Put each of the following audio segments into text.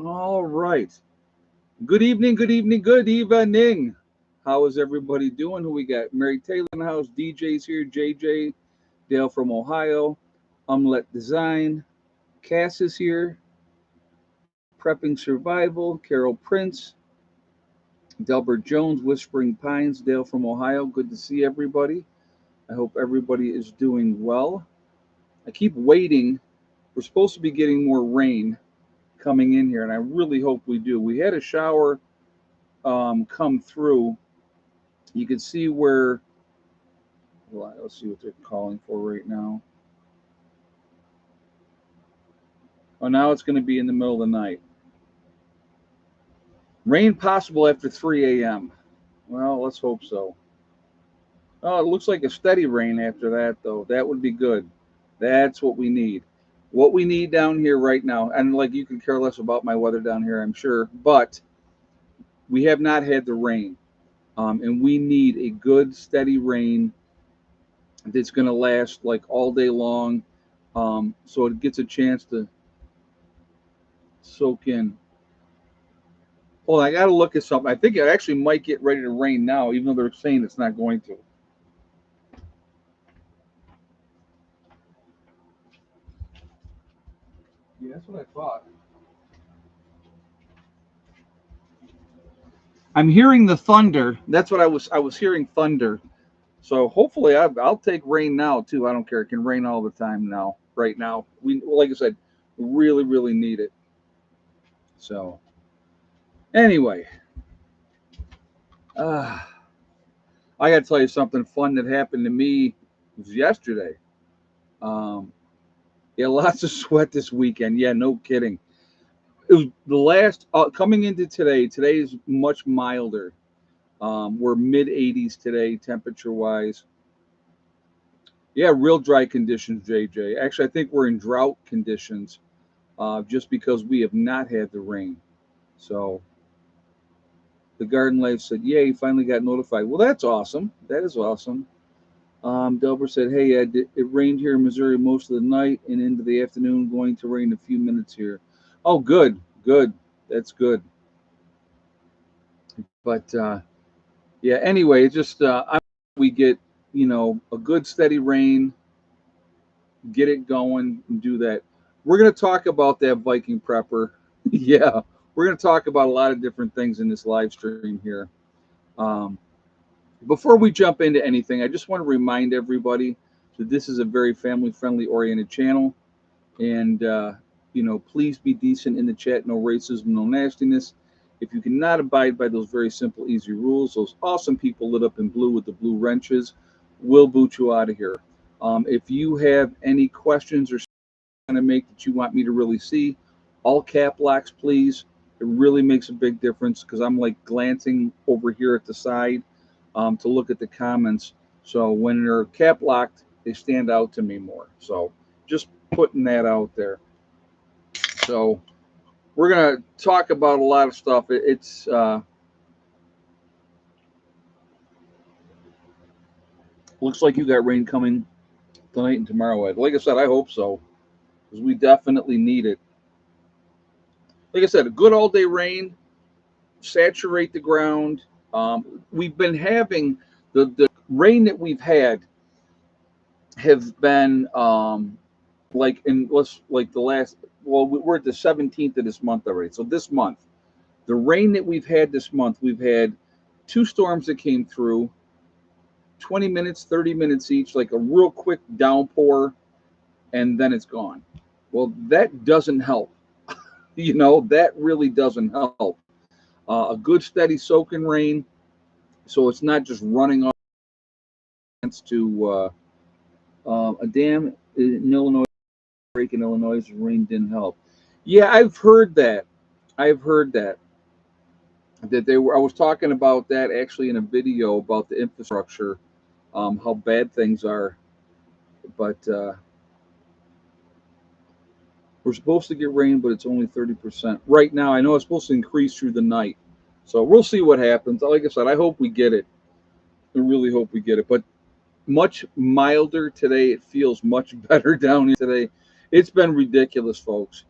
All right. Good evening, good evening, good evening. How is everybody doing? Who we got? Mary Taylor in the house, DJ's here, JJ, Dale from Ohio, Umlet Design, Cass is here, Prepping Survival, Carol Prince, Delbert Jones, Whispering Pines, Dale from Ohio. Good to see everybody. I hope everybody is doing well. I keep waiting. We're supposed to be getting more rain coming in here, and I really hope we do. We had a shower come through. You can see where, well, let's see what they're calling for right now. Oh, now it's going to be in the middle of the night. Rain possible after 3 a.m. Well, let's hope so. Oh, it looks like a steady rain after that, though. That would be good. That's what we need. What we need down here right now, and like you can care less about my weather down here, I'm sure, but we have not had the rain. And we need a good, steady rain that's going to last like all day long, so it gets a chance to soak in. Well, I got to look at something. I think it actually might get ready to rain now, even though they're saying it's not going to. Yeah, that's what I thought. I'm hearing the thunder. That's what I was hearing thunder. So hopefully I'll take rain now too. I don't care. It can rain all the time now. Right now, we like I said, really really need it. So anyway, uh, I got to tell you something fun that happened to me was yesterday. Um, yeah, lots of sweat this weekend. Yeah, no kidding. It was the last coming into today. Today is much milder. We're mid 80s today, temperature wise. Yeah, real dry conditions, JJ. Actually, I think we're in drought conditions just because we have not had the rain. So the Garden Life said, "Yay, finally got notified." Well, that's awesome. That is awesome. Delbert said, "Hey, Ed, it rained here in Missouri most of the night and into the afternoon. Going to rain a few minutes here." Oh, good, good. That's good. But yeah, anyway, just we get a good steady rain, get it going, and do that. We're going to talk about that Viking prepper. Yeah, we're going to talk about a lot of different things in this live stream here. Um, Before we jump into anything, I just want to remind everybody that this is a very family friendly oriented channel. And, please be decent in the chat. No racism, no nastiness. If you cannot abide by those very simple, easy rules, those awesome people lit up in blue with the blue wrenches will boot you out of here. If you have any questions or to make that you want me to really see, all cap locks, please. It really makes a big difference because I'm like glancing over here at the side to look at the comments. So when they're cap locked, they stand out to me more. So just putting that out there. So we're gonna talk about a lot of stuff. It's looks like you got rain coming tonight and tomorrow, Ed. Like I said, I hope so because we definitely need it. Like I said, a good all day rain, saturate the ground. We've been having the rain that we've had have been like the last. Well, we're at the 17th of this month already. So this month, the rain that we've had this month, we've had two storms that came through, 20 minutes, 30 minutes each, like a real quick downpour, and then it's gone. Well, that doesn't help. That really doesn't help. A good steady soaking rain, so it's not just running off to a dam in Illinois, break in Illinois, rain didn't help. Yeah, I've heard that. I've heard that they were. I was talking about that actually in a video about the infrastructure, how bad things are. But we're supposed to get rain, but it's only 30% right now. I know it's supposed to increase through the night, so we'll see what happens. Like I said, I hope we get it. I really hope we get it. But much milder today. It feels much better down here today. It's been ridiculous, folks.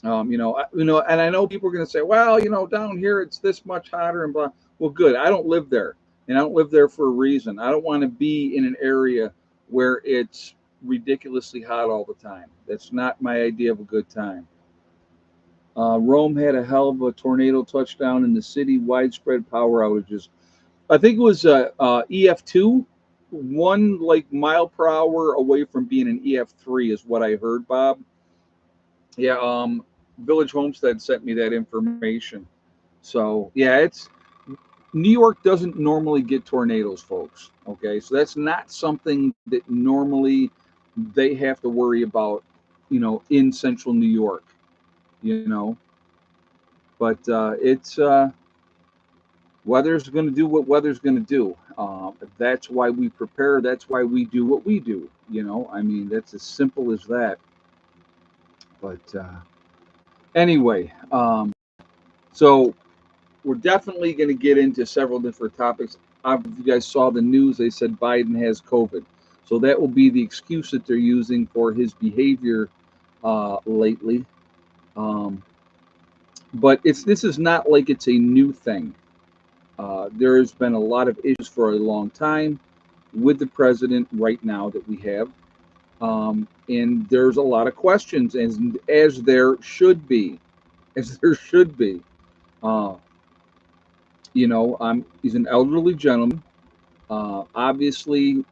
And I know people are going to say, well, down here it's this much hotter and blah. Well, good. I don't live there, and I don't live there for a reason. I don't want to be in an area where it's ridiculously hot all the time. That's not my idea of a good time. Rome had a hell of a tornado touchdown in the city, widespread power outages. I think it was EF2, one like mile per hour away from being an EF3 is what I heard, Bob. Yeah, Village Homestead sent me that information. So yeah, it's New York doesn't normally get tornadoes, folks. Okay, so that's not something that normally they have to worry about, in central New York. You know, but it's weather's going to do what weather's going to do. That's why we prepare. That's why we do what we do. I mean, that's as simple as that. But anyway, so we're definitely going to get into several different topics. If you guys saw the news, they said Biden has COVID. So that will be the excuse that they're using for his behavior lately. Um, but this is not like it's a new thing. There has been a lot of issues for a long time with the president right now that we have. And there's a lot of questions, as there should be, as there should be. Uh, he's an elderly gentleman. Obviously,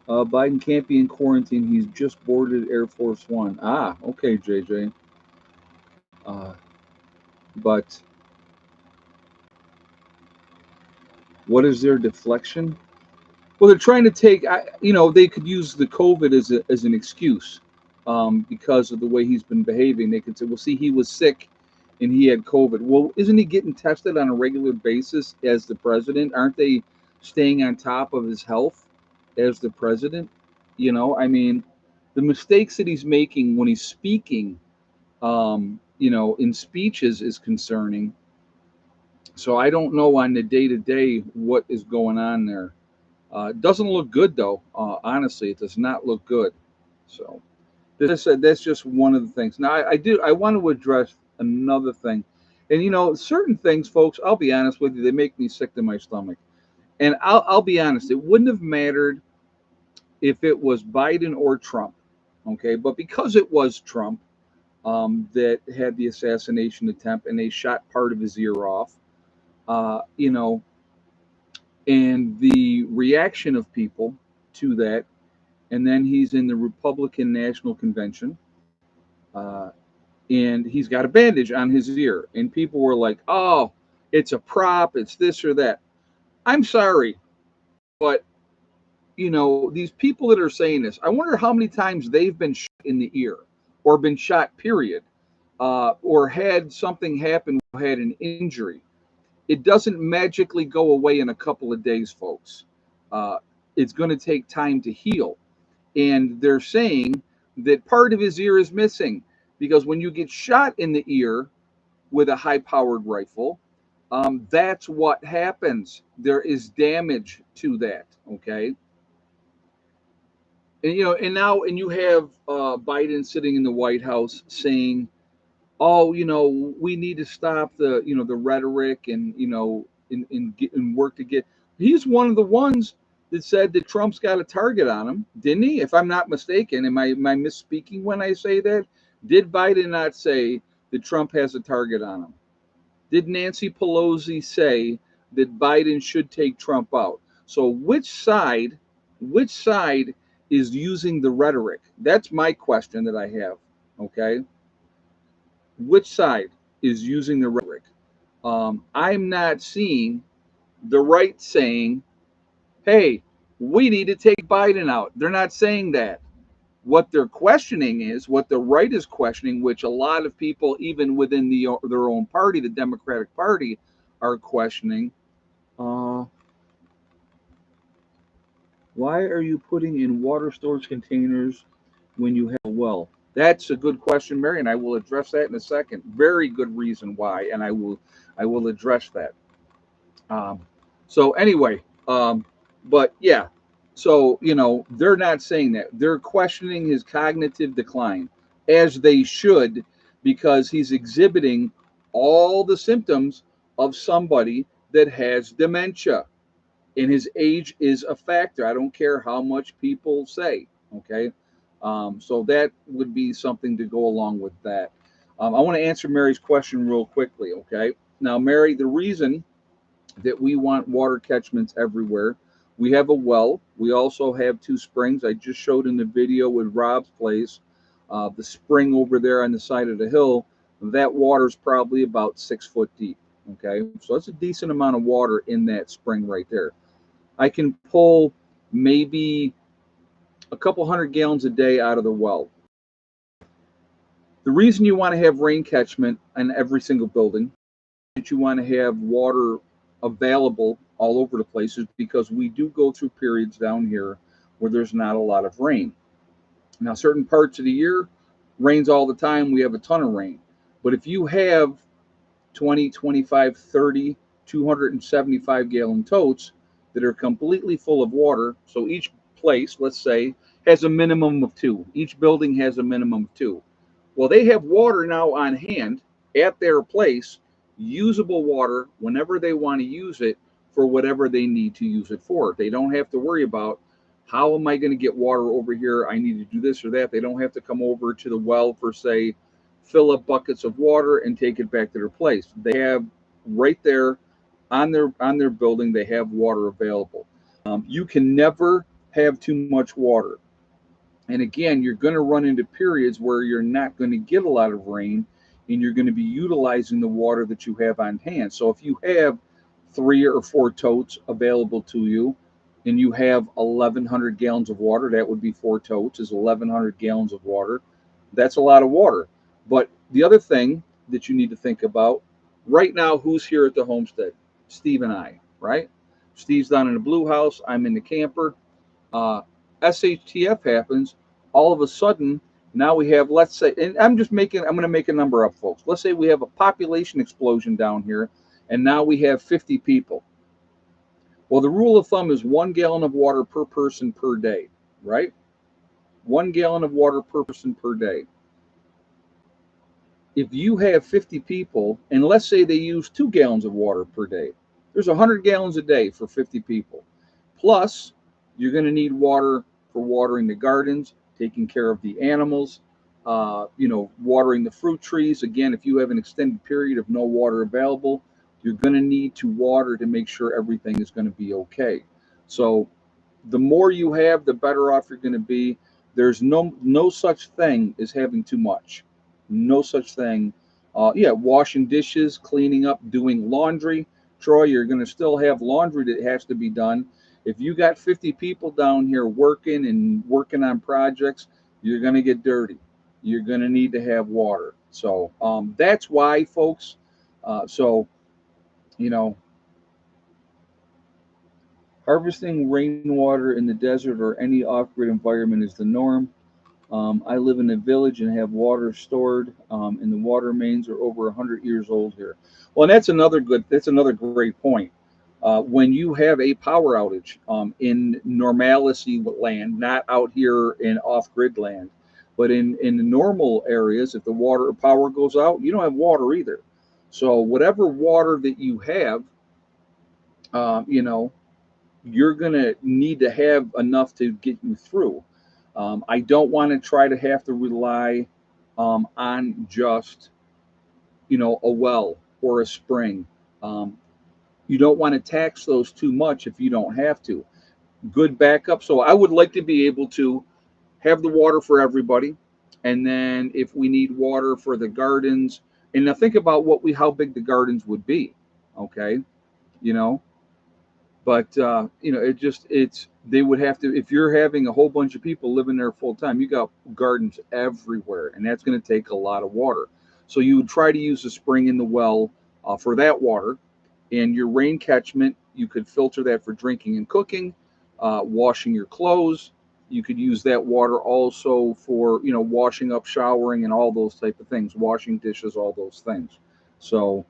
Biden can't be in quarantine. He's just boarded Air Force One. Ah, okay, JJ. Uh, but what is their deflection? Well, they're trying to take, they could use the COVID as an excuse because of the way he's been behaving. They could say, well, see, he was sick and he had COVID. Well, isn't he getting tested on a regular basis as the president? Aren't they staying on top of his health as the president? I mean, the mistakes that he's making when he's speaking, in speeches is concerning. So I don't know on the day to day what is going on there. It doesn't look good though. Honestly, it does not look good. So that's just one of the things. Now I want to address another thing, and certain things, folks. I'll be honest with you, they make me sick to my stomach. And I'll be honest, it wouldn't have mattered if it was Biden or Trump, okay? But because it was Trump that had the assassination attempt, and they shot part of his ear off, uh, you know, and the reaction of people to that, and then he's in the Republican National Convention, uh, and he's got a bandage on his ear, and people were like, "Oh, it's a prop, it's this or that." I'm sorry, but these people that are saying this, I wonder how many times they've been shot in the ear, or been shot, period, or had something happen, had an injury. It doesn't magically go away in a couple of days, folks. Uh, it's going to take time to heal. And they're saying that part of his ear is missing because when you get shot in the ear with a high powered rifle, that's what happens. There is damage to that. Okay. And you have Biden sitting in the White House saying, "Oh, we need to stop the rhetoric and and work to get." He's one of the ones that said that Trump's got a target on him, didn't he? If I'm not mistaken, am I misspeaking when I say that? Did Biden not say that Trump has a target on him? Did Nancy Pelosi say that Biden should take Trump out? So which side is using the rhetoric? That's my question that I have. Okay, which side is using the rhetoric? I'm not seeing the right saying, "Hey, we need to take Biden out." They're not saying that. What they're questioning is what the right is questioning, which a lot of people, even within their own party, the Democratic Party, are questioning. Uh, why are you putting in water storage containers when you have a well? That's a good question, Mary, and I will address that in a second. Very good reason why, and I will address that. Um, so anyway, but yeah, So, they're not saying that. They're questioning his cognitive decline, as they should, because he's exhibiting all the symptoms of somebody that has dementia. And his age is a factor. I don't care how much people say. Okay. So that would be something to go along with that. I want to answer Mary's question real quickly. Okay. Now, Mary, the reason that we want water catchments everywhere. We have a well. We also have two springs. I just showed in the video with Rob's place, the spring over there on the side of the hill. That water is probably about 6 foot deep. Okay, so that's a decent amount of water in that spring right there. I can pull maybe a couple hundred gallons a day out of the well. The reason you want to have rain catchment in every single building, that you want to have water available all over the place, is because we do go through periods down here where there's not a lot of rain. Now, certain parts of the year rains all the time. We have a ton of rain. But if you have 20, 25, 30, 275 gallon totes that are completely full of water, so each place, let's say, has a minimum of two. Each building has a minimum of two. Well, they have water now on hand at their place, usable water whenever they want to use it for whatever they need to use it for. They don't have to worry about, how am I going to get water over here? I need to do this or that. They don't have to come over to the well for, say, fill up buckets of water and take it back to their place. They have right there on their building, they have water available. You can never have too much water. And again, you're going to run into periods where you're not going to get a lot of rain, and you're going to be utilizing the water that you have on hand. So if you have 3 or 4 totes available to you, and you have 1,100 gallons of water, that would be 4 totes, is 1,100 gallons of water. That's a lot of water. But the other thing that you need to think about right now, who's here at the homestead? Steve and I, right? Steve's down in the blue house. I'm in the camper. uh, SHTF happens, all of a sudden, now we have, let's say, and I'm going to make a number up, folks. Let's say we have a population explosion down here, and now we have 50 people. Well, the rule of thumb is 1 gallon of water per person per day, right? 1 gallon of water per person per day. If you have 50 people, and let's say they use 2 gallons of water per day, there's 100 gallons a day for 50 people. Plus, you're going to need water for watering the gardens, taking care of the animals, watering the fruit trees. Again, if you have an extended period of no water available, you're going to need to water to make sure everything is going to be okay. So the more you have, the better off you're going to be. There's no such thing as having too much. No such thing. Yeah, washing dishes, cleaning up, doing laundry. Troy, you're going to still have laundry that has to be done. If you got 50 people down here working on projects, you're going to get dirty. You're going to need to have water. So that's why, folks. So, you know, harvesting rainwater in the desert or any off-grid environment is the norm. I live in a village and have water stored, and the water mains are over 100 years old here. Well, and that's another great point. When you have a power outage in normalcy land, not out here in off-grid land, but in the normal areas, if the water power goes out, you don't have water either. So whatever water that you have, um, you know, you're going to need to have enough to get you through. I don't want to try to have to rely on just, a well or a spring. Um, you don't want to tax those too much if you don't have to. Good backup. So I would like to be able to have the water for everybody, and then if we need water for the gardens, and now think about how big the gardens would be. Okay, you know, but it's they would have to, if you're having a whole bunch of people living there full time, you got gardens everywhere, and that's going to take a lot of water. So you would try to use the spring in the well for that water, and your rain catchment, you could filter that for drinking and cooking, washing your clothes. You could use that water also for washing up, showering, and all those type of things, washing dishes, all those things. So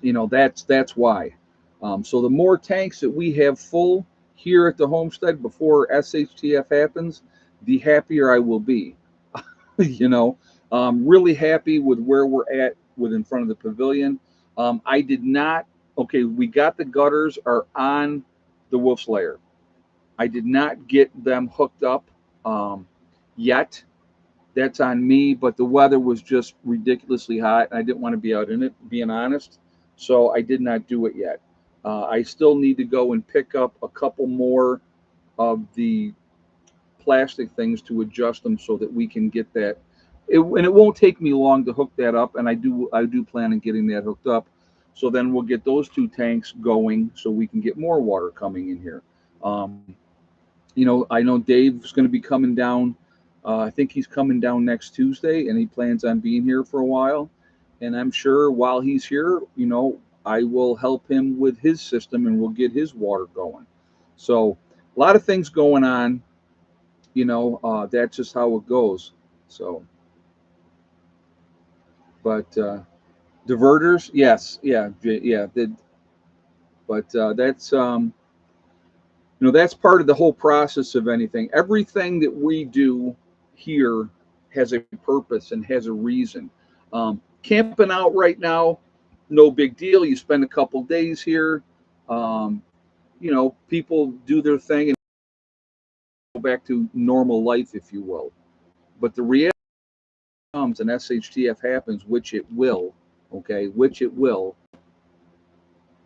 that's why. So the more tanks that we have full here at the homestead before SHTF happens, the happier I will be. you know, really happy with where we're at with in front of the pavilion. I did not. Okay, we got the gutters are on the wolf's lair. I did not get them hooked up yet. That's on me, but the weather was just ridiculously hot, and I didn't want to be out in it, being honest. So I did not do it yet. I still need to go and pick up a couple more of the plastic things to adjust them so that we can get that. And it won't take me long to hook that up, and I do plan on getting that hooked up. So then we'll get those two tanks going, so we can get more water coming in here. Um, I know Dave's going to be coming down. I think he's coming down next Tuesday, and he plans on being here for a while. And I'm sure while he's here, I will help him with his system, and we'll get his water going. So a lot of things going on. That's just how it goes. So, but diverters, yes, yeah, yeah. But that's part of the whole process of anything. Everything that we do here has a purpose and has a reason. Camping out right now, no big deal. You spend a couple days here. Um, people do their thing and go back to normal life, if you will. But the reality comes and SHTF happens, which it will, okay, which it will,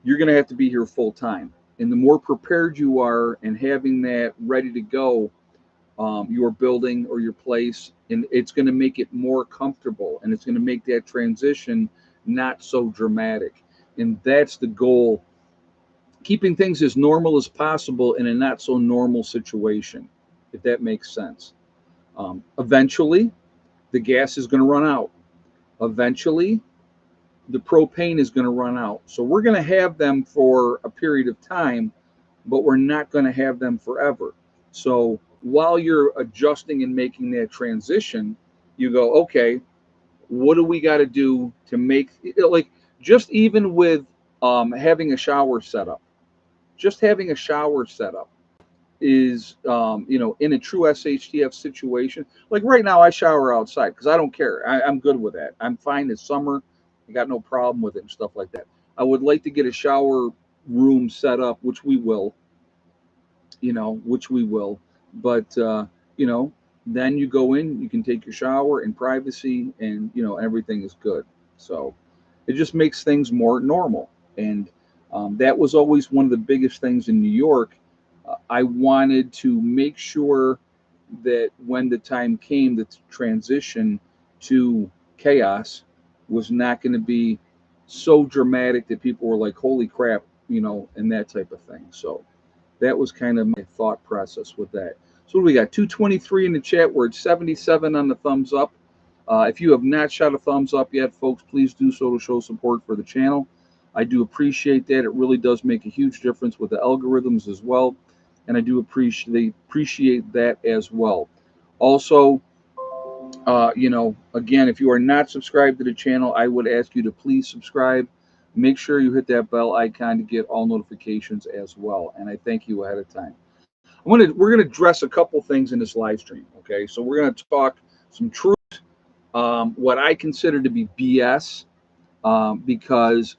you're going to have to be here full time. And the more prepared you are and having that ready to go, your building or your place, and it's going to make it more comfortable, and it's going to make that transition not so dramatic. And that's the goal, keeping things as normal as possible in a not so normal situation, if that makes sense. Eventually, the gas is going to run out. Eventually, the propane is going to run out. So we're going to have them for a period of time, but we're not going to have them forever. So while you're adjusting and making that transition, you go, okay, what do we got to do to make like just even with having a shower set up, just having a shower set up is in a true SHTF situation. Like right now, I shower outside because I don't care. I'm good with that. I'm fine. It's summer. I got no problem with it and stuff like that. I would like to get a shower room set up, which we will. Which we will. But then you go in, you can take your shower in privacy, and everything is good. So it just makes things more normal. And that was always one of the biggest things in New York. I wanted to make sure that when the time came, the transition to chaos was not going to be so dramatic that people were like, holy crap, and that type of thing. So that was kind of my thought process with that. So we got 223 in the chat. We're at 77 on the thumbs up. If you have not shot a thumbs up yet, folks, please do so to show support for the channel. I do appreciate that. It really does make a huge difference with the algorithms as well. And I do appreciate that as well. Also, again, if you are not subscribed to the channel, I would ask you to please subscribe. Make sure you hit that bell icon to get all notifications as well. And I thank you ahead of time. We're gonna address a couple things in this live stream. Okay, so we're gonna talk some truth, what I consider to be BS, because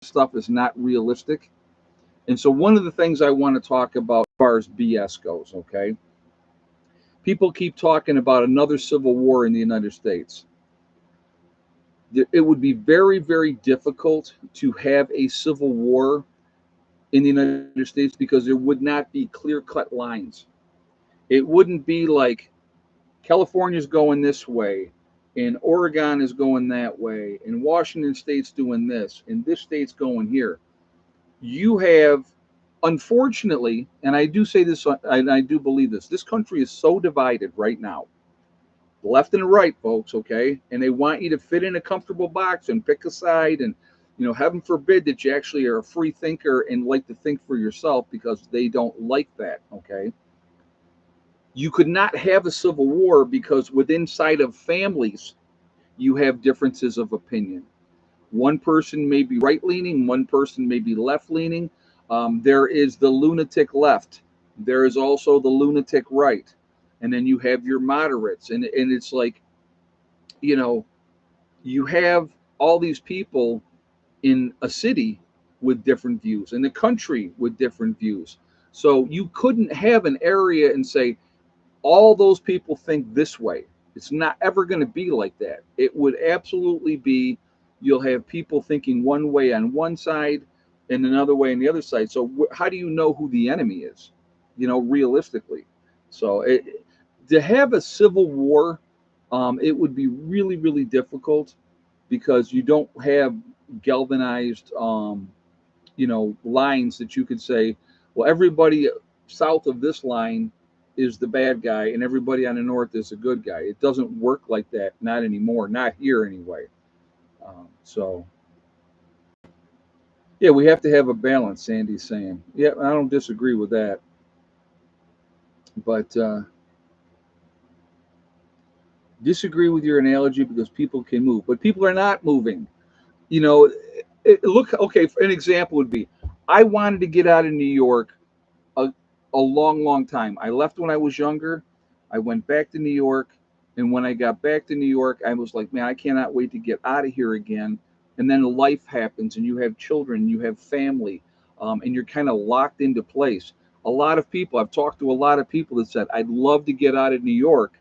stuff is not realistic. And so one of the things I want to talk about as far as BS goes, okay? People keep talking about another civil war in the United States. It would be very, very difficult to have a civil war in the United States because there would not be clear-cut lines. It wouldn't be like California's going this way, and Oregon is going that way, and Washington State's doing this, and this state's going here. You have, unfortunately, and I do say this, and I do believe this country is so divided right now, left and right, folks, okay? And they want you to fit in a comfortable box and pick a side, and heaven forbid that you actually are a free thinker and like to think for yourself, because they don't like that, okay? You could not have a civil war because within inside of families, you have differences of opinion. One person may be right leaning, one person may be left leaning. There is the lunatic left. There is also the lunatic right, and then you have your moderates, and it's like, you know, you have all these people in a city with different views, in the country with different views. So you couldn't have an area and say all those people think this way. It's not ever going to be like that. It would absolutely be, you'll have people thinking one way on one side and another way on the other side. So how do you know who the enemy is? Realistically. So to have a civil war, it would be really, really difficult because you don't have galvanized, lines that you could say, well, everybody south of this line is the bad guy and everybody on the north is a good guy. It doesn't work like that, not anymore, not here anyway. So yeah, we have to have a balance. Sandy's saying, yeah, I don't disagree with that, but disagree with your analogy because people can move, but people are not moving. You know, look, okay, an example would be, I wanted to get out of New York a, a long, long time. I left when I was younger. I went back to New York. And when I got back to New York, I was like, man, I cannot wait to get out of here again. And then life happens, and you have children, you have family, and you're kind of locked into place. A lot of people, I've talked to a lot of people that said, I'd love to get out of New York,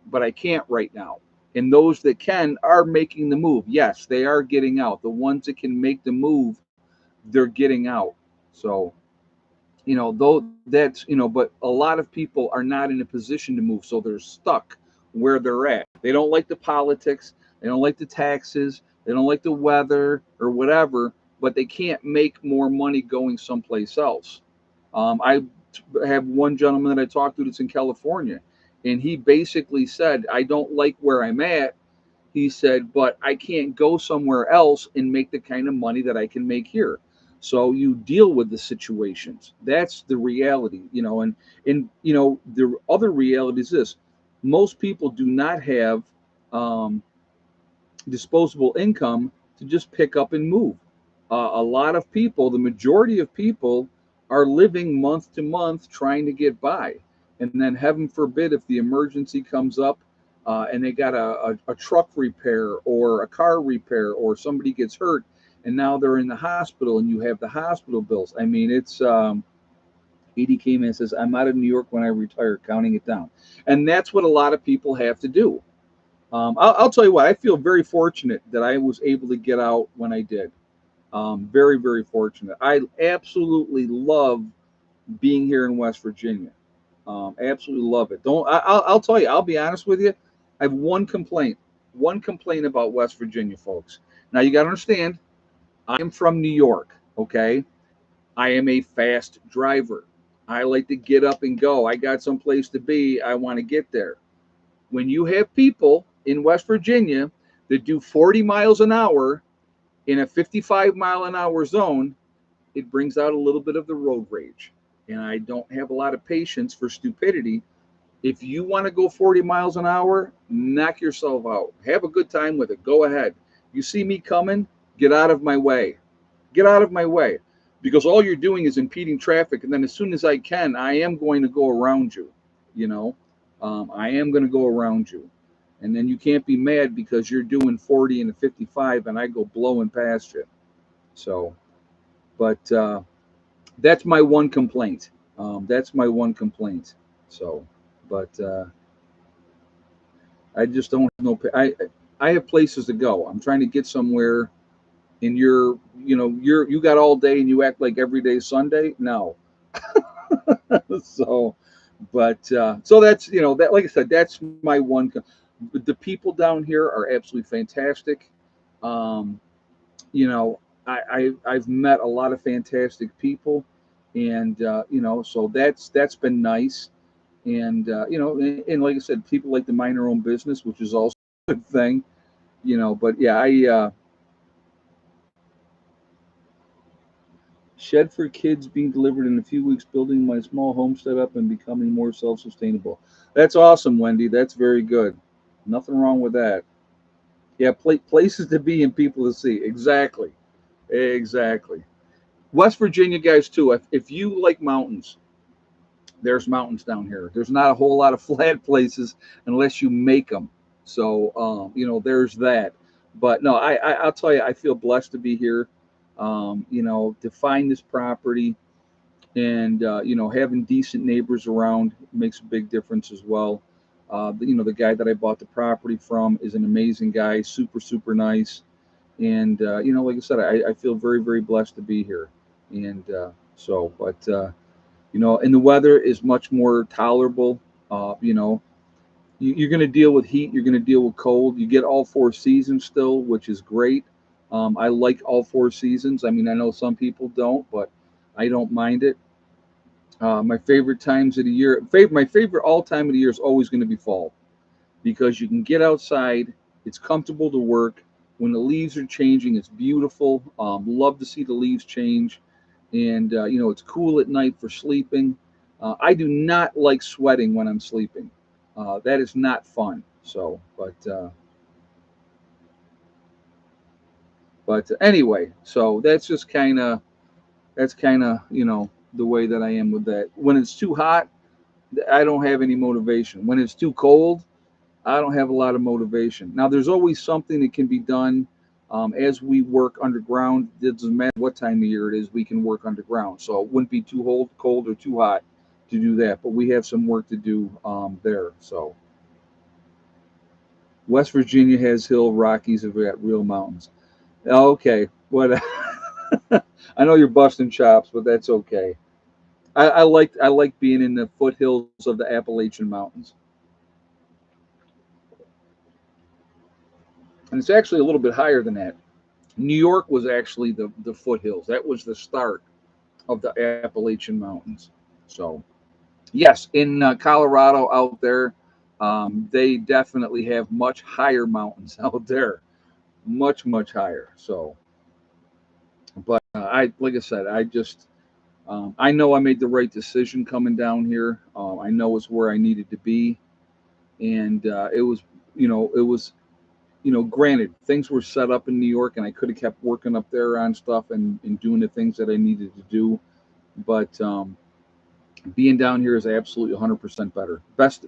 but I can't right now. And those that can are making the move. Yes, they are getting out. The ones that can make the move, they're getting out. So though that's but a lot of people are not in a position to move, so they're stuck where they're at. They don't like the politics, they don't like the taxes, they don't like the weather or whatever, but they can't make more money going someplace else. I have one gentleman that I talked to that's in California, and he basically said, I don't like where I'm at. He said, but I can't go somewhere else and make the kind of money that I can make here. So you deal with the situations. That's the reality. And the other reality is this: most people do not have um, disposable income to just pick up and move. A lot of people, the majority of people, are living month to month trying to get by. And then, heaven forbid, if the emergency comes up and they got a truck repair or a car repair or somebody gets hurt and now they're in the hospital and you have the hospital bills. I mean, it's Edie came in and says, I'm out of New York when I retire, counting it down. And that's what a lot of people have to do. I'll tell you what, I feel very fortunate that I was able to get out when I did. Very, very fortunate. I absolutely love being here in West Virginia. Absolutely love it. Don't I'll tell you. I'll be honest with you. I have one complaint about West Virginia, folks. Now you got to understand. I am from New York. Okay, I am a fast driver. I like to get up and go. I got someplace to be. I want to get there. When you have people in West Virginia that do 40 miles an hour in a 55-mile-an-hour zone, it brings out a little bit of the road rage. And I don't have a lot of patience for stupidity. If you want to go 40 miles an hour, knock yourself out. Have a good time with it. Go ahead. You see me coming, get out of my way. Get out of my way. Because all you're doing is impeding traffic. And then as soon as I can, I am going to go around you. You know, I am going to go around you. And then you can't be mad because you're doing 40 and a 55 and I go blowing past you. So, but that's my one complaint. That's my one complaint. So, but I just don't have no. I have places to go. I'm trying to get somewhere, and you got all day, and you act like every day is Sunday. No. So, but so that's that. Like I said, that's my one. The people down here are absolutely fantastic. Um, I've met a lot of fantastic people, and so that's been nice. And and like I said, people like to mind their own business, which is also a good thing. But yeah, I shed for kids being delivered in a few weeks, building my small homestead up and becoming more self-sustainable. That's awesome, Wendy. That's very good. Nothing wrong with that. Yeah, places to be and people to see. Exactly. Exactly. West Virginia guys too. If you like mountains, there's mountains down here. There's not a whole lot of flat places unless you make them. So there's that. But no, I'll tell you, I feel blessed to be here. To find this property and having decent neighbors around makes a big difference as well. The guy that I bought the property from is an amazing guy, super super nice, and like I said, I feel very very blessed to be here, and and the weather is much more tolerable. You're going to deal with heat, you're going to deal with cold. You get all four seasons still, which is great. I like all four seasons. I mean, I know some people don't, but I don't mind it. My favorite times of the year, my favorite all time of the year is always going to be fall because you can get outside. It's comfortable to work. When the leaves are changing, it's beautiful. Love to see the leaves change. And, it's cool at night for sleeping. I do not like sweating when I'm sleeping. That is not fun. So, but anyway, so that's kind of the way that I am with that. When it's too hot, I don't have any motivation. When it's too cold, I don't have a lot of motivation. Now, there's always something that can be done as we work underground. It doesn't matter what time of year it is, we can work underground. So it wouldn't be too cold or too hot to do that. But we have some work to do there. So West Virginia has hill, Rockies have got real mountains. Okay, what? I know you're busting chops, but that's okay. I like being in the foothills of the Appalachian Mountains, and it's actually a little bit higher than that. New York was actually the foothills. That was the start of the Appalachian Mountains. So yes, in Colorado out there, they definitely have much higher mountains out there, much much higher. So, but I like I said, I know I made the right decision coming down here. I know it's where I needed to be, and it was granted, things were set up in New York, and I could have kept working up there on stuff and doing the things that I needed to do. But being down here is absolutely 100% better.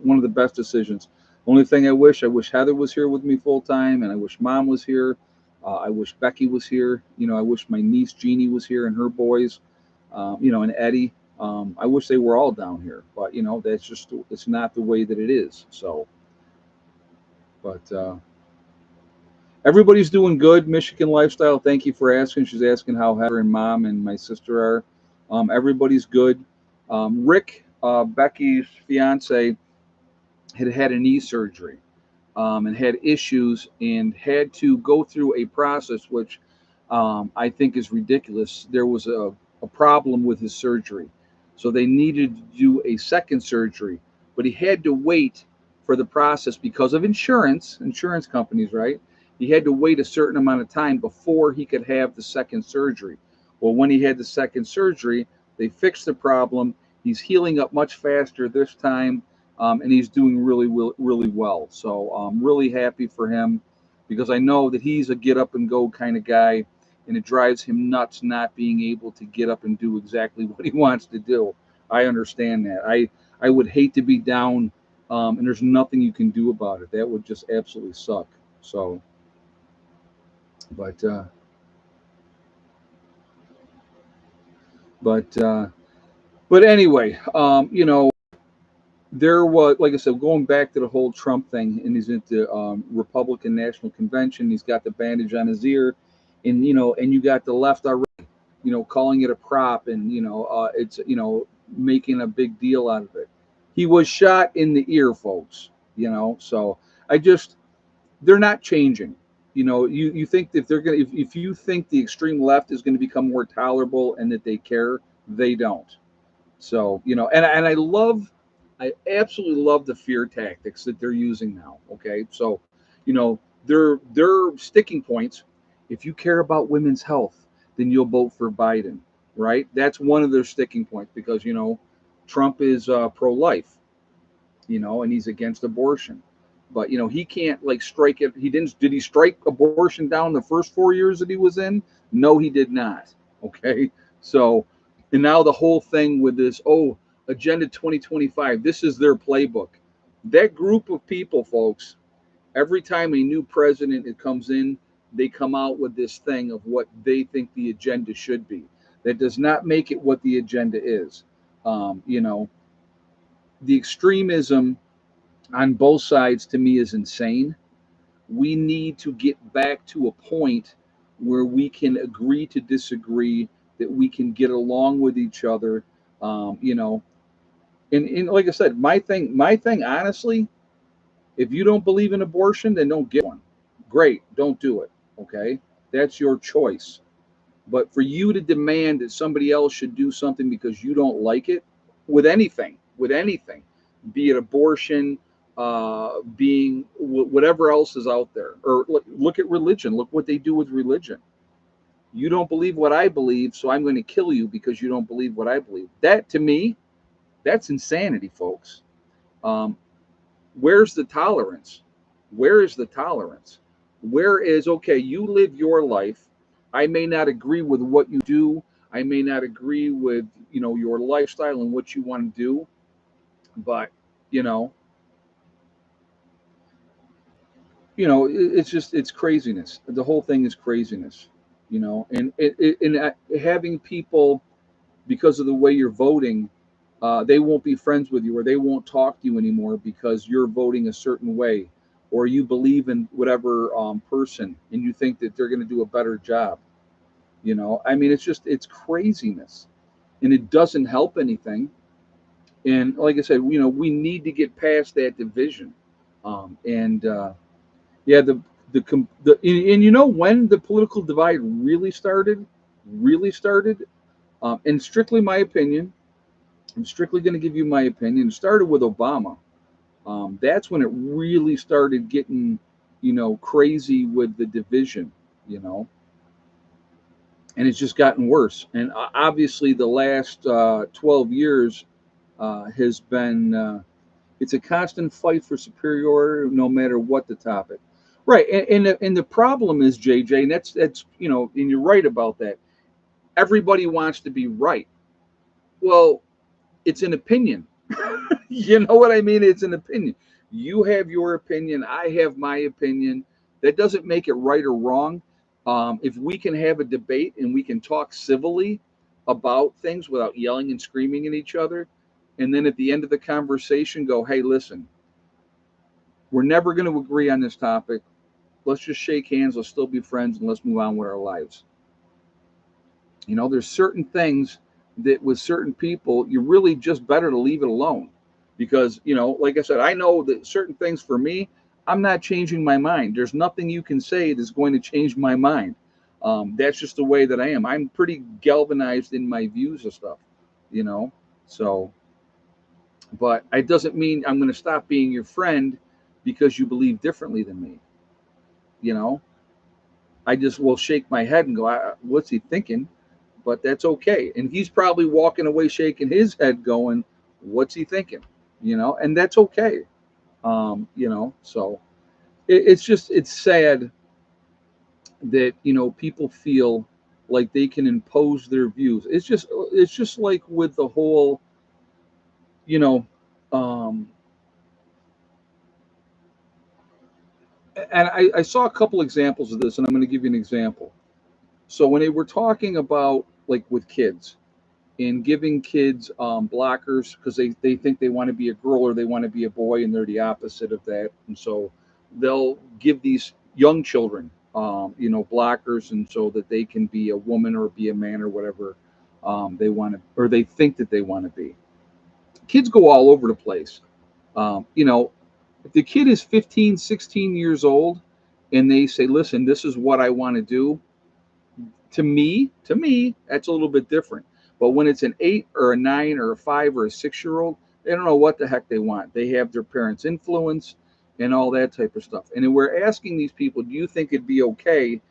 One of the best decisions. Only thing I wish Heather was here with me full time, and I wish Mom was here. I wish Becky was here. I wish my niece Jeannie was here and her boys, and Eddie. I wish they were all down here, but that's just it's not the way that it is. So, but everybody's doing good. Michigan lifestyle. Thank you for asking. She's asking how Heather and Mom and my sister are. Everybody's good. Rick, Becky's fiance, had had a knee surgery and had issues and had to go through a process which I think is ridiculous. There was a problem with his surgery. So they needed to do a second surgery, but he had to wait for the process because of insurance companies, right? He had to wait a certain amount of time before he could have the second surgery. Well, when he had the second surgery, they fixed the problem. He's healing up much faster this time, and he's doing really, really well. So I'm really happy for him because I know that he's a get up and go kind of guy, and it drives him nuts not being able to get up and do exactly what he wants to do. I understand that. I would hate to be down, and there's nothing you can do about it. That would just absolutely suck. So, but but but anyway, there was, like I said, going back to the whole Trump thing, and he's at the Republican National Convention. He's got the bandage on his ear, and you got the left already, calling it a prop, and it's making a big deal out of it. He was shot in the ear, folks. So I just they're not changing. You think that they're gonna if you think the extreme left is going to become more tolerable and that they care, they don't. So, and I absolutely love the fear tactics that they're using now. Okay. So, their sticking points, if you care about women's health, then you'll vote for Biden, right? That's one of their sticking points because, Trump is pro life, and he's against abortion. But, he can't like strike it. Did he strike abortion down the first 4 years that he was in? No, he did not. Okay. So, and now the whole thing with this, oh, Agenda 2025, this is their playbook. That group of people, folks, every time a new president it comes in, they come out with this thing of what they think the agenda should be. That does not make it what the agenda is. You know, the extremism on both sides to me is insane. We need to get back to a point where we can agree to disagree, that we can get along with each other. You know, and like I said, my thing, honestly, if you don't believe in abortion, then don't get one. Great, don't do it. Okay, that's your choice. But for you to demand that somebody else should do something because you don't like it, with anything, be it abortion, being whatever else is out there, or look at religion. Look what they do with religion. You don't believe what I believe, so I'm going to kill you because you don't believe what I believe. That to me, that's insanity, folks. Um, where's the tolerance? Where is the tolerance? Where is, okay, you live your life. I may not agree with what you do. I may not agree with, your lifestyle and what you want to do, but you know, it's just, it's craziness. The whole thing is craziness, and having people, because of the way you're voting, they won't be friends with you, or they won't talk to you anymore because you're voting a certain way, or you believe in whatever person and you think that they're going to do a better job. I mean, it's craziness, and it doesn't help anything. And like I said, we need to get past that division. And yeah, and when the political divide really started, and strictly my opinion, I'm strictly going to give you my opinion. It started with Obama. That's when it really started getting, crazy with the division, you know, and it's just gotten worse. And obviously, the last 12 years has been, it's a constant fight for superiority, no matter what the topic. Right. And the problem is, JJ, and that's, and you're right about that. Everybody wants to be right. Well, it's an opinion. You know what I mean? It's an opinion. You have your opinion. I have my opinion. That doesn't make it right or wrong. If we can have a debate and we can talk civilly about things without yelling and screaming at each other, and then at the end of the conversation go, hey, listen, we're never going to agree on this topic. Let's just shake hands. Let's still be friends, and let's move on with our lives. There's certain things that with certain people, you're really just better to leave it alone. Because, like I said, I know that certain things for me, I'm not changing my mind. There's nothing you can say that's going to change my mind. That's just the way that I am. I'm pretty galvanized in my views of stuff, you know. So, but it doesn't mean I'm going to stop being your friend because you believe differently than me. You know, I just will shake my head and go, what's he thinking? But that's okay. And he's probably walking away shaking his head going, what's he thinking? And that's okay. So it's sad that, people feel like they can impose their views. It's just like with the whole, you know, um, and I saw a couple examples of this, and I'm going to give you an example. So when they were talking about, like, with kids, in giving kids blockers because they think they want to be a girl or they want to be a boy, and they're the opposite of that. And so they'll give these young children, blockers, and so that they can be a woman or be a man or whatever they want to, or they think that they want to be. Kids go all over the place. If the kid is 15, 16 years old and they say, listen, this is what I want to do, to me, that's a little bit different. But when it's an 8 or a 9 or a 5 or a 6-year old, they don't know what the heck they want. They have their parents' influence and all that type of stuff. And then we're asking these people, do you think it'd be okay?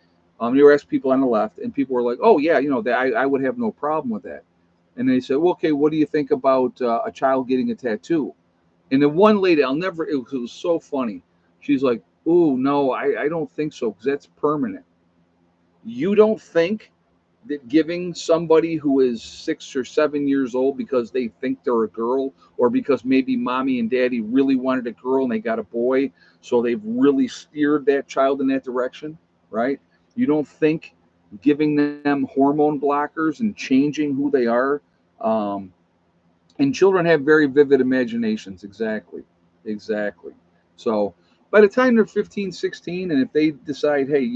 You were asking people on the left, and people were like, oh, yeah, I would have no problem with that. And they said, well, okay, what do you think about a child getting a tattoo? And the one lady, it was so funny. She's like, oh, no, I don't think so, because that's permanent. You don't think that giving somebody who is 6 or 7 years old because they think they're a girl, or because maybe mommy and daddy really wanted a girl and they got a boy, so they've really steered that child in that direction, right? You don't think giving them hormone blockers and changing who they are, um, and children have very vivid imaginations. Exactly, exactly. So by the time they're 15, 16, and if they decide, hey,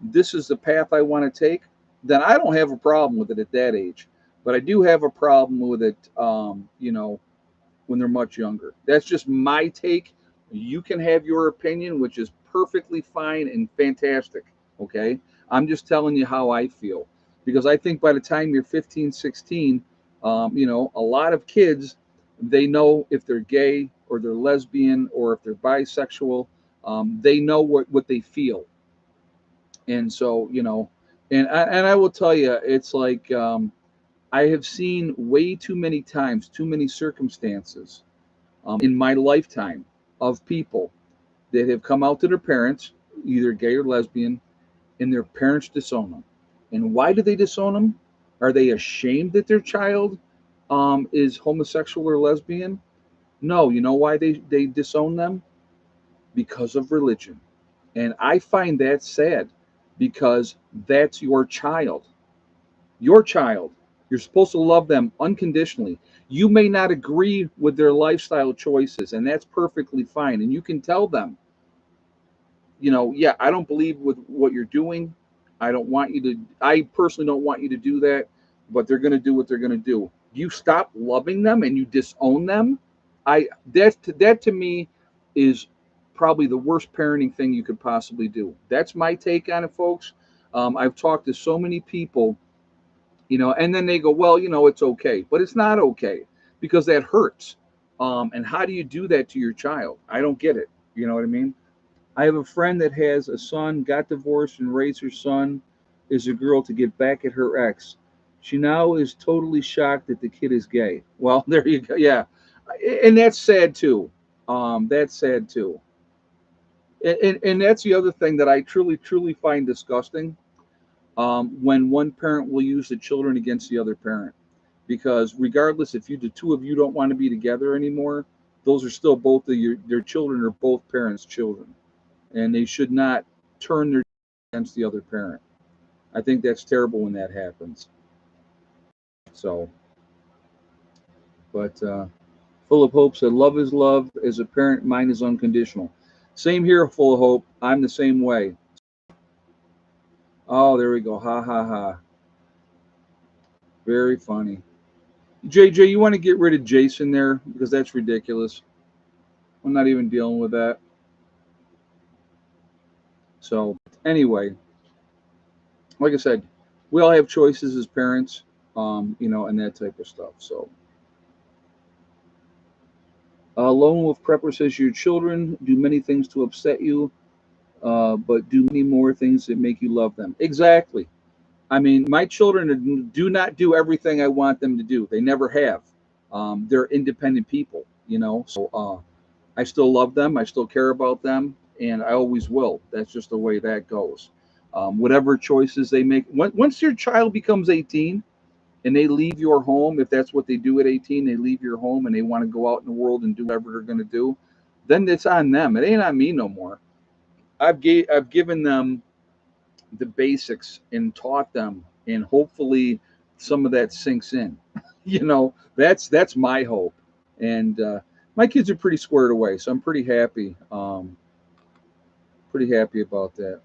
this is the path I want to take, then I don't have a problem with it at that age. But I do have a problem with it, when they're much younger. That's just my take. You can have your opinion, which is perfectly fine and fantastic. Okay. I'm just telling you how I feel. Because I think by the time you're 15, 16, a lot of kids, they know if they're gay or they're lesbian or if they're bisexual. They know what they feel. And so, and I will tell you, it's like, I have seen way too many times, too many circumstances, in my lifetime, of people that have come out to their parents, either gay or lesbian, and their parents disown them. And why do they disown them? Are they ashamed that their child is homosexual or lesbian? No, you know why they disown them? Because of religion. And I find that sad, because that's your child. Your child. You're supposed to love them unconditionally. You may not agree with their lifestyle choices, and that's perfectly fine. And you can tell them, yeah, I don't believe with what you're doing. I personally don't want you to do that, but they're going to do what they're going to do. You stop loving them and you disown them. That to me is probably the worst parenting thing you could possibly do. That's my take on it, folks. I've talked to so many people, and then they go, well, it's okay, but it's not okay, because that hurts. And how do you do that to your child? I don't get it. You know what I mean? I have a friend that has a son, got divorced, and raised her son as a girl to get back at her ex. She now is totally shocked that the kid is gay. Well, there you go. Yeah, and that's sad too. That's sad too. And that's the other thing that I truly, truly find disgusting. When one parent will use the children against the other parent, because regardless if the two of you don't want to be together anymore, those are still both of their children, are both parents' children, and they should not turn their against the other parent. I think that's terrible when that happens. So, but Full of Hope said, "Love is love. As a parent, mine is unconditional." Same here, Full of Hope. I'm the same way. Oh, there we go. Ha ha ha. Very funny. JJ, you want to get rid of Jason there, because that's ridiculous. I'm not even dealing with that. So anyway, like I said, we all have choices as parents, and that type of stuff. So, Lone Wolf Prepper says your children do many things to upset you, but do many more things that make you love them. Exactly. I mean, my children do not do everything I want them to do. They never have. They're independent people, So I still love them. I still care about them, and I always will. That's just the way that goes. Whatever choices they make, once your child becomes 18 and they leave your home, if that's what they do at 18, they leave your home and they want to go out in the world and do whatever they're going to do, then it's on them. It ain't on me no more. I've given them the basics and taught them, and hopefully some of that sinks in. That's my hope. And my kids are pretty squared away, so I'm pretty happy. Pretty happy about that.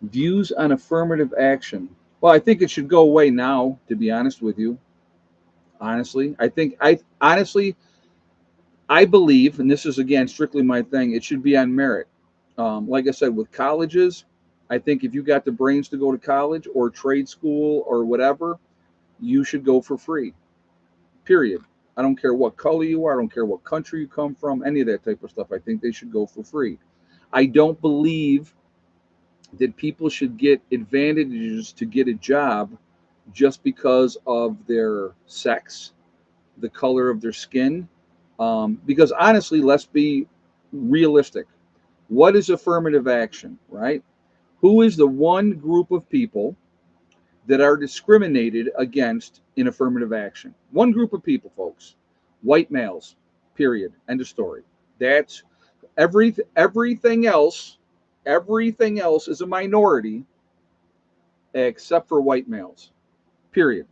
Views on affirmative action. Well, I think it should go away now, to be honest with you. Honestly, I believe, and this is again strictly my thing, it should be on merit. Like I said, with colleges, I think if you got the brains to go to college or trade school or whatever, you should go for free. Period. I don't care what color you are. I don't care what country you come from. Any of that type of stuff. I think they should go for free. I don't believe that people should get advantages to get a job just because of their sex, the color of their skin. Because honestly, let's be realistic. What is affirmative action, right? Who is the one group of people that are discriminated against in affirmative action? One group of people, folks. White males. Period. End of story. That's everything else. Everything else is a minority except for white males. Period.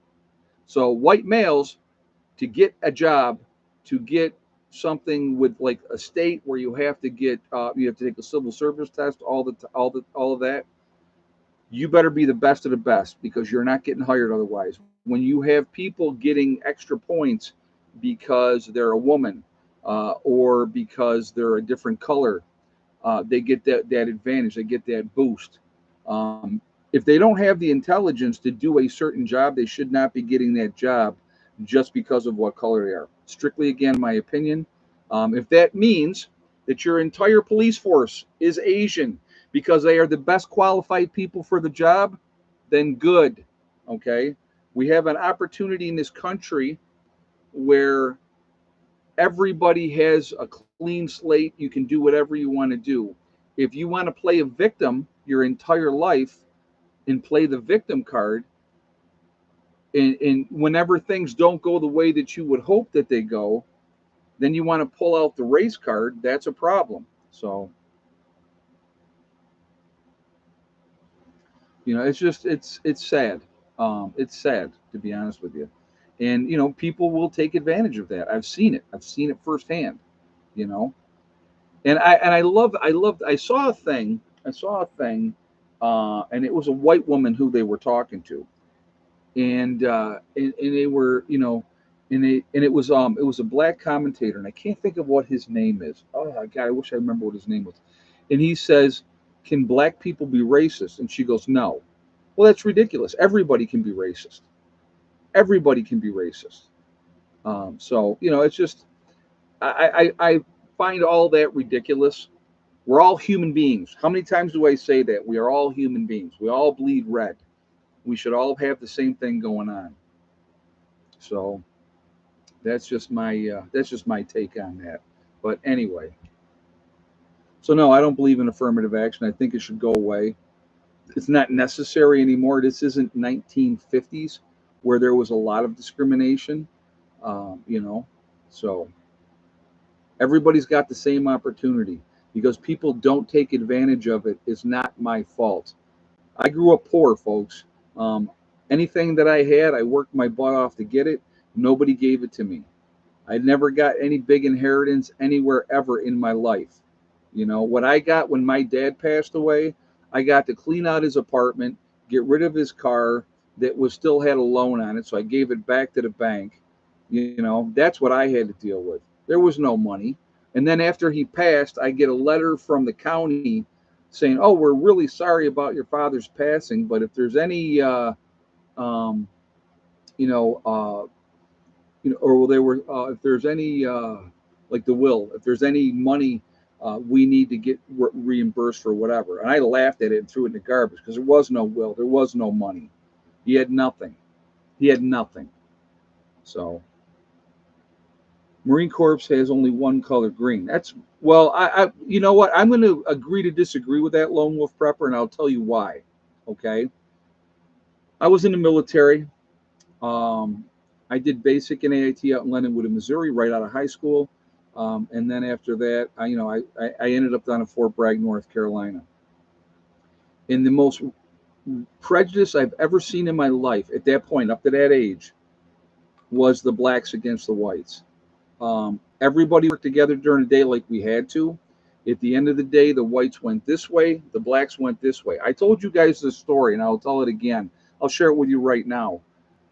So white males, to get a job, to get something with like a state where you have to take a civil service test, all of that. You better be the best of the best because you're not getting hired otherwise. When you have people getting extra points because they're a woman or because they're a different color, they get that advantage. They get that boost. Um, if they don't have the intelligence to do a certain job, they should not be getting that job just because of what color they are. Strictly, again, my opinion. If that means that your entire police force is Asian because they are the best qualified people for the job, then good. Okay. We have an opportunity in this country where everybody has a clean slate. You can do whatever you want to do. If you want to play a victim your entire life and play the victim card, and whenever things don't go the way that you would hope that they go, then you want to pull out the race card. That's a problem. So, it's sad. It's sad to be honest with you, and people will take advantage of that. I've seen it. I've seen it firsthand. You know, I saw a thing. And it was a white woman who they were talking to, and they were and it was a black commentator, and I can't think of what his name is. Oh my god, I wish I remember what his name was. And he says, "Can black people be racist?" And she goes, "No." Well, that's ridiculous. Everybody can be racist. Everybody can be racist. So it's just I find all that ridiculous. We're all human beings. How many times do I say that? We are all human beings. We all bleed red. We should all have the same thing going on. So that's just my take on that. But anyway, so no, I don't believe in affirmative action. I think it should go away. It's not necessary anymore. This isn't 1950s where there was a lot of discrimination. Um, you know, so everybody's got the same opportunity. Because people don't take advantage of it is not my fault. I grew up poor, folks. Um, Anything that I had, I worked my butt off to get it. Nobody gave it to me. I never got any big inheritance anywhere ever in my life. What I got when my dad passed away, I got to clean out his apartment, get rid of his car that was still had a loan on it, so I gave it back to the bank. That's what I had to deal with. There was no money. And then after he passed, I get a letter from the county saying, "Oh, we're really sorry about your father's passing, but if there's any um, you know, or they were, if there's any, like the will, if there's any money we need to get reimbursed for whatever." And I laughed at it and threw it in the garbage because there was no will, there was no money. He had nothing. He had nothing. So Marine Corps has only one color, green. That's well, you know what? I'm going to agree to disagree with that, lone wolf prepper, and I'll tell you why. Okay, I was in the military. Um, I did basic and AIT out in Leonardwood, Missouri, right out of high school. And then after that, I ended up down in Fort Bragg, North Carolina. And the most prejudice I've ever seen in my life at that point, up to that age, was the blacks against the whites. Everybody worked together during the day like we had to. At the end of the day, the whites went this way, the blacks went this way. I told you guys this story, and I'll tell it again. I'll share it with you right now.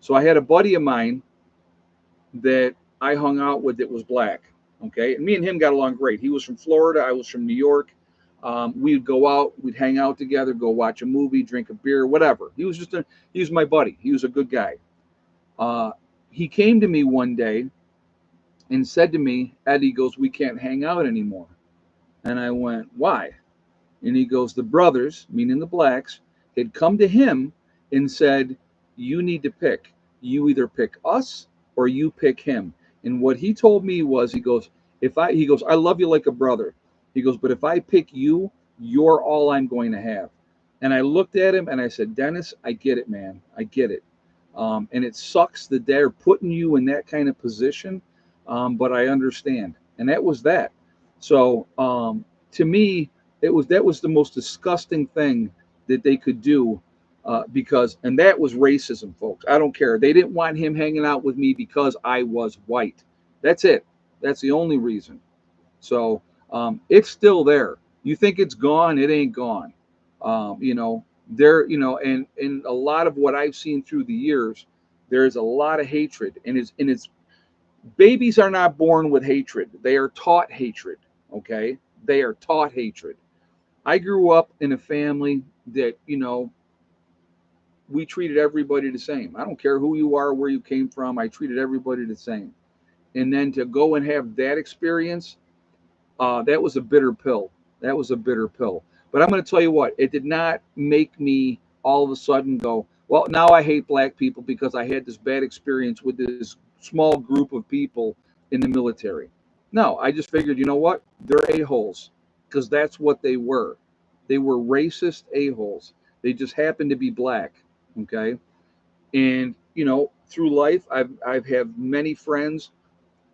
So I had a buddy of mine that I hung out with that was black. Okay, and me and him got along great. He was from Florida, I was from New York. We'd go out, we'd hang out together, go watch a movie, drink a beer, whatever. He was my buddy. He was a good guy. Uh, he came to me one day and said to me, "Eddie," goes, "we can't hang out anymore." And I went, "Why?" And he goes, "The brothers, meaning the blacks, had come to him and said, 'You need to pick. You either pick us or you pick him.'" And what he told me was, he goes, "I love you like a brother." He goes, "But if I pick you, you're all I'm going to have." And I looked at him and I said, Dennis, I get it, man. I get it. And it sucks that they're putting you in that kind of position, but I understand. And that was that. So to me, that was the most disgusting thing that they could do, because and that was racism, folks. I don't care. They didn't want him hanging out with me because I was white. That's it. That's the only reason. So it's still there. You think it's gone? It ain't gone. You know, there. You know, and a lot of what I've seen through the years, there's a lot of hatred, and it's babies are not born with hatred. They are taught hatred. Okay, they are taught hatred. I grew up in a family that we treated everybody the same. I don't care who you are, where you came from. I treated everybody the same. And then to go and have that experience, that was a bitter pill. That was a bitter pill. But I'm going to tell you what, it did not make me all of a sudden go, well, now I hate black people because I had this bad experience with this small group of people in the military. No, I just figured, you know what? They're a-holes because that's what they were. They were racist a-holes. They just happened to be black. Okay. And, through life, I've had many friends,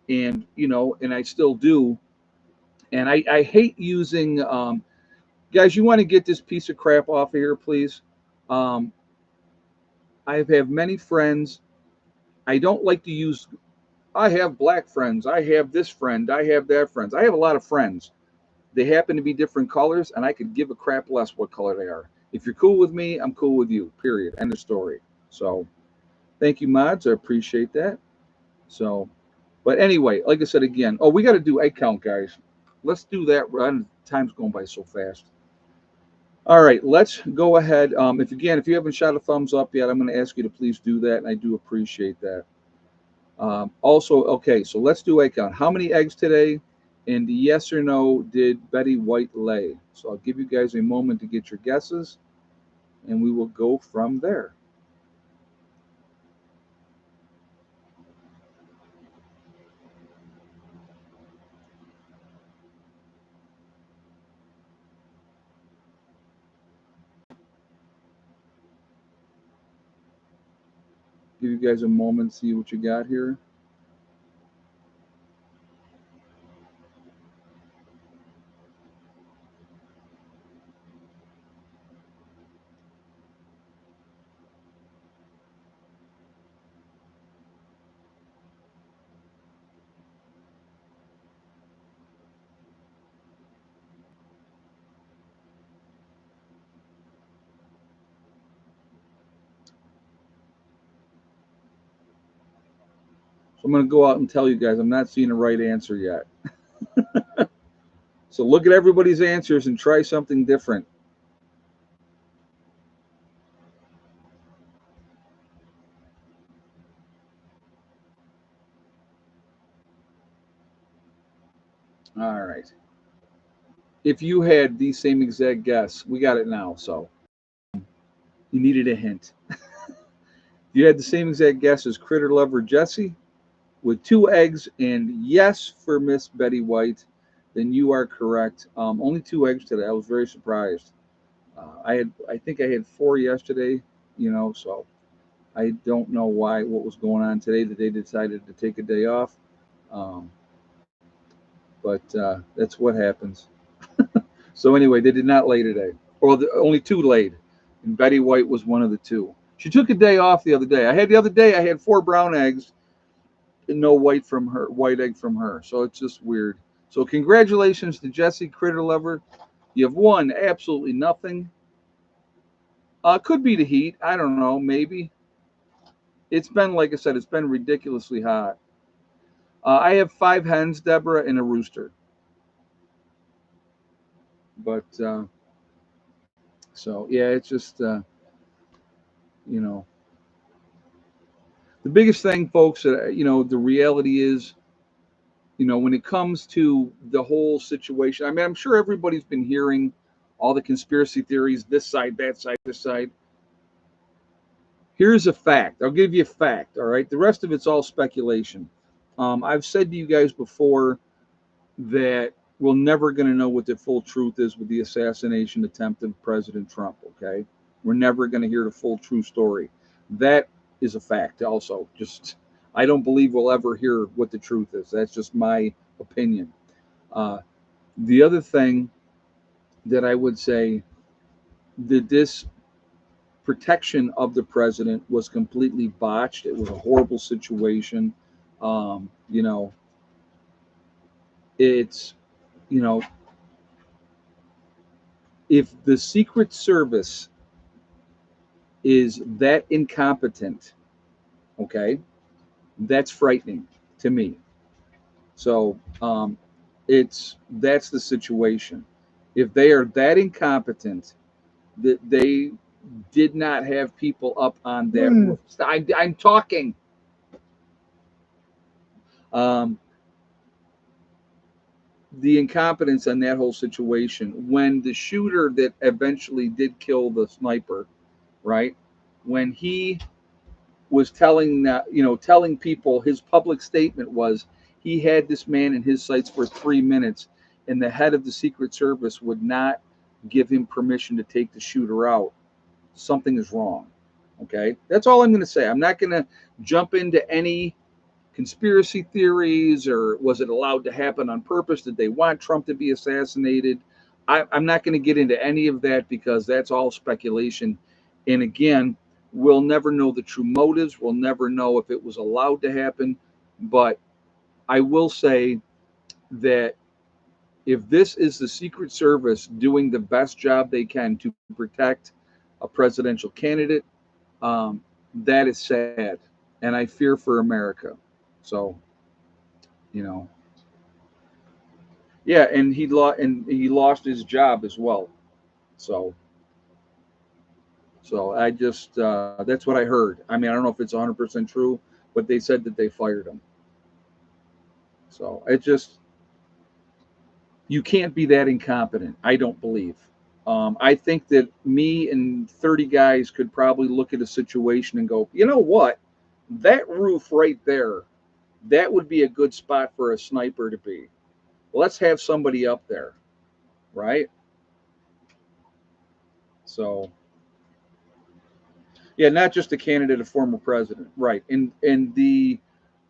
and, and I still do, and I hate using guys. You want to get this piece of crap off of here, please. um, I have many friends. I don't like to use I have black friends, I have this friend, I have that friends. I have a lot of friends. They happen to be different colors, and I could give a crap less what color they are. If you're cool with me, I'm cool with you, period, end of story. So thank you, mods, I appreciate that. So, but anyway, like I said again, oh, we got to do egg count, guys. Let's do that. Time's going by so fast. All right, let's go ahead. If you haven't shot a thumbs up yet, I'm going to ask you to please do that, and I do appreciate that. Also, okay, so let's do egg count. How many eggs today? And yes or no, did Betty White lay? So I'll give you guys a moment to get your guesses, and we will go from there. Give you guys a moment to see what you got here. So I'm going to go out and tell you guys I'm not seeing a right answer yet. So look at everybody's answers and try something different. All right. If you had the same exact guess, we got it now. So you needed a hint. You had the same exact guess as Critter Lover Jesse with 2 eggs, and yes for Miss Betty White. Then you are correct. Only 2 eggs today. I was very surprised. I think I had 4 yesterday. So I don't know what was going on today that they decided to take a day off. Um, but that's what happens. So anyway, they did not lay today, or only 2 laid, and Betty White was one of the 2. She took a day off the other day. The other day I had 4 brown eggs and no white egg from her. So it's just weird. So congratulations to Jesse Critter Lover. You've won absolutely nothing. Could be the heat. I don't know. Maybe. It's been, like I said, it's been ridiculously hot. I have 5 hens, Deborah, and a rooster. But so yeah, it's just you know the biggest thing, folks. The reality is, when it comes to the whole situation. I mean, I'm sure everybody's been hearing all the conspiracy theories, this side, that side, this side. Here's a fact. I'll give you a fact. All right. The rest of it's all speculation. I've said to you guys before that we're never going to know what the full truth is with the assassination attempt of President Trump. Okay, we're never going to hear the full true story. That is a fact. Also, just I don't believe we'll ever hear what the truth is. That's just my opinion. Uh, the other thing that I would say that this protection of the president was completely botched. It was a horrible situation. You know, it's you know, if the Secret Service is that incompetent, okay, that's frightening to me. So that's the situation. If they are that incompetent that they did not have people up on that roof, I'm talking. Um, the incompetence on that whole situation when the shooter that eventually did kill the sniper, right? When he was telling telling people, his public statement was he had this man in his sights for 3 minutes, and the head of the Secret Service would not give him permission to take the shooter out. Something is wrong. Okay, that's all I'm going to say. I'm not going to jump into any conspiracy theories, or was it allowed to happen on purpose? Did they want Trump to be assassinated? I'm not going to get into any of that because that's all speculation. And again, we'll never know the true motives. We'll never know if it was allowed to happen. But I will say that if this is the Secret Service doing the best job they can to protect a presidential candidate, that is sad. And I fear for America. So, you know, yeah, and he lost his job as well. So I just that's what I heard. I mean, I don't know if it's 100% true, but they said that they fired him. So it just, you can't be that incompetent. I don't believe. I think that me and 30 guys could probably look at a situation and go, you know what, that roof right there, that would be a good spot for a sniper to be. Let's have somebody up there, right? So yeah, not just a candidate, a former president, right? And the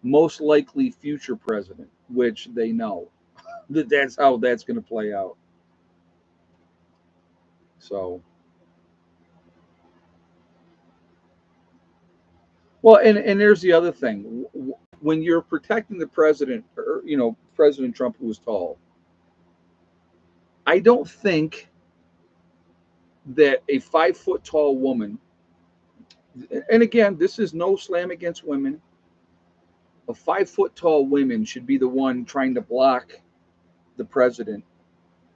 most likely future president, which they know that that's how that's going to play out. So, well, and there's the other thing: when you're protecting the president, or President Trump, who was tall, I don't think that a 5 foot tall woman, and again, this is no slam against women, a 5 foot tall woman should be the one trying to block the president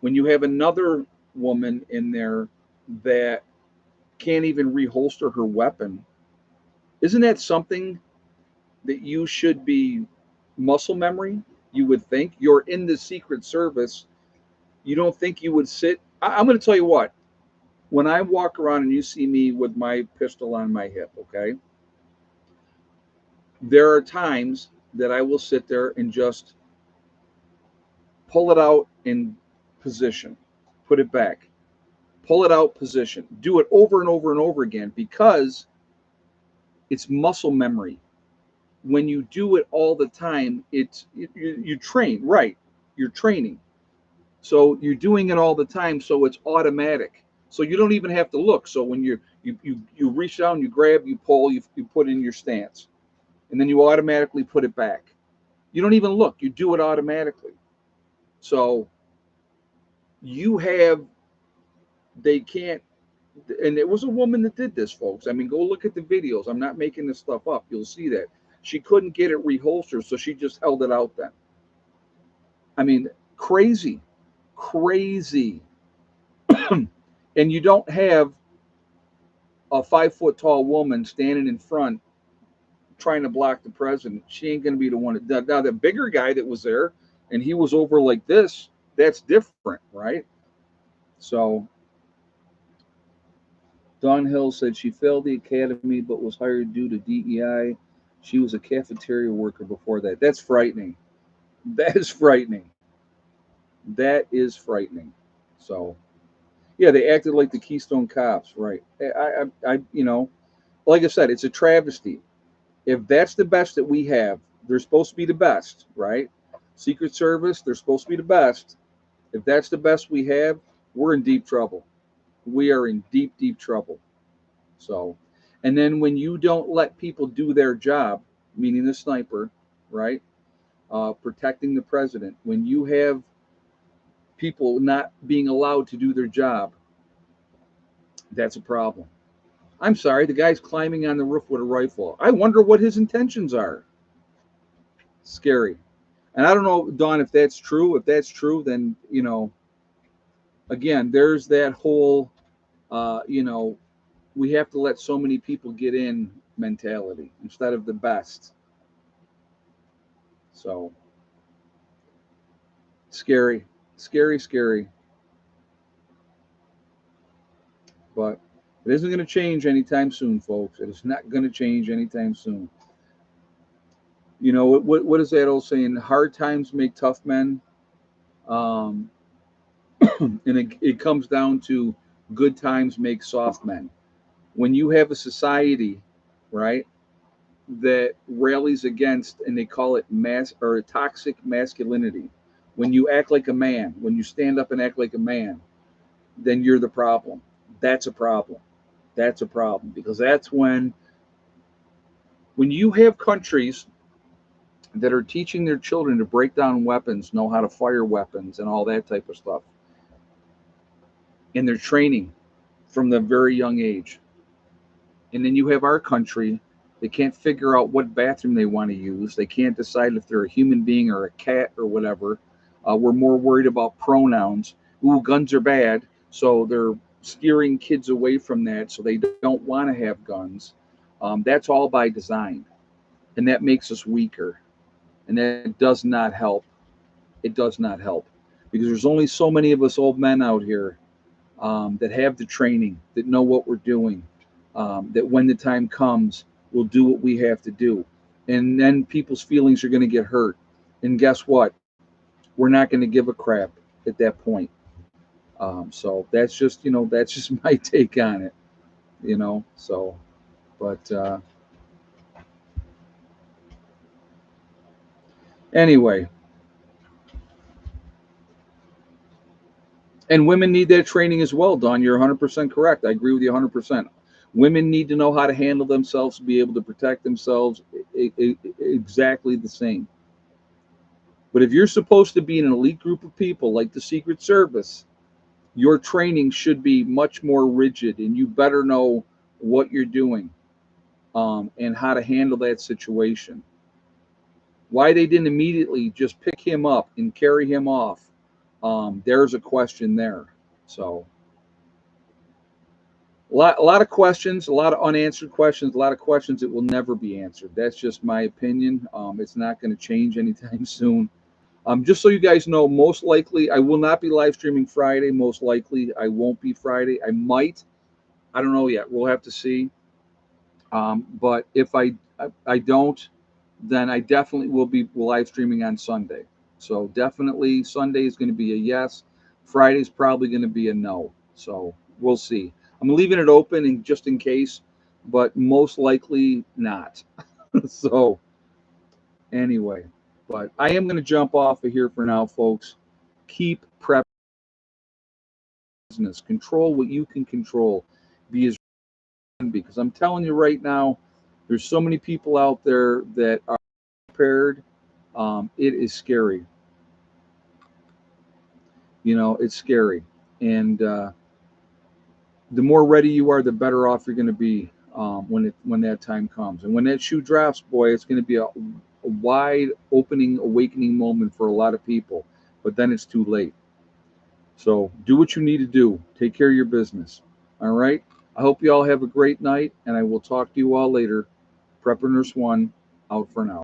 when you have another woman in there that can't even reholster her weapon. Isn't that something that you should be muscle memory? You would think you're in the Secret Service. You don't think you would sit? I'm going to tell you what. When I walk around and you see me with my pistol on my hip, okay, there are times that I will sit there and just pull it out in position, put it back, pull it out position, do it over and over and over again because it's muscle memory. When you do it all the time, you train, right? You're training. So you're doing it all the time, so it's automatic. So you don't even have to look. So when you reach down, you grab, you pull, you put in your stance, and then you automatically put it back. You don't even look. You do it automatically. So you have they can't, and it was a woman that did this, folks. I mean, go look at the videos. I'm not making this stuff up. You'll see that she couldn't get it reholstered, so she just held it out then. I mean, crazy, crazy. And you don't have a 5 foot tall woman standing in front trying to block the president. She ain't going to be the one. Now, the bigger guy that was there and he was over like this, that's different, right? So Dawn Hill said she failed the academy but was hired due to DEI. She was a cafeteria worker before that. That's frightening. That is frightening. That is frightening. So yeah, they acted like the Keystone Cops, right? Like I said, it's a travesty. If that's the best that we have, they're supposed to be the best, right? Secret Service, they're supposed to be the best. If that's the best we have, we're in deep trouble. We are in deep, deep trouble. So, and then when you don't let people do their job, meaning the sniper, right? Protecting the president, when you have people not being allowed to do their job, that's a problem. I'm sorry, the guy's climbing on the roof with a rifle. I wonder what his intentions are. Scary. And I don't know, Don, if that's true. If that's true, then, again, there's that whole, uh, you know, we have to let so many people get in mentality instead of the best. So scary, scary, scary. But it isn't going to change anytime soon, folks. It is not going to change anytime soon. What is that old saying? Hard times make tough men. Um, and it comes down to good times make soft men. When you have a society, right, that rallies against, and they call it mass or toxic masculinity, when you act like a man, when you stand up and act like a man, then you're the problem. That's a problem. That's a problem, because that's when you have countries that are teaching their children to break down weapons, know how to fire weapons and all that type of stuff, and they're training from the very young age. And then you have our country, they can't figure out what bathroom they want to use. They can't decide if they're a human being or a cat or whatever. We're more worried about pronouns. Ooh, guns are bad. So they're steering kids away from that, so they don't want to have guns. That's all by design. And that makes us weaker. And that does not help. It does not help. Because there's only so many of us old men out here that have the training, that know what we're doing, that when the time comes, we'll do what we have to do. And then people's feelings are going to get hurt. And guess what? We're not going to give a crap at that point. So that's just my take on it, So, but anyway, and women need that training as well, Don. You're 100% correct. I agree with you 100%. Women need to know how to handle themselves, be able to protect themselves, exactly the same. But if you're supposed to be in an elite group of people like the Secret Service, your training should be much more rigid, and you better know what you're doing, and how to handle that situation. Why they didn't immediately just pick him up and carry him off, there's a question there. So a lot of questions, a lot of unanswered questions, a lot of questions that will never be answered. That's just my opinion. It's not going to change anytime soon. Just so you guys know, most likely I will not be live streaming Friday. Most likely I won't be Friday. I might. I don't know yet. We'll have to see. But if I don't, then I definitely will be live streaming on Sunday. So definitely Sunday is going to be a yes. Friday is probably going to be a no. So we'll see. I'm leaving it open and just in case, but most likely not. So anyway, but I am going to jump off of here for now, folks. Keep prep business. Control what you can control. Be as because I'm telling you right now, there's so many people out there that are prepared. It is scary. It's scary, and the more ready you are, the better off you're going to be when that time comes. And when that shoe drops, boy, it's going to be a wide opening, awakening moment for a lot of people. But then it's too late. So do what you need to do. Take care of your business. All right. I hope you all have a great night, and I will talk to you all later. Prepper Nurse One out for now.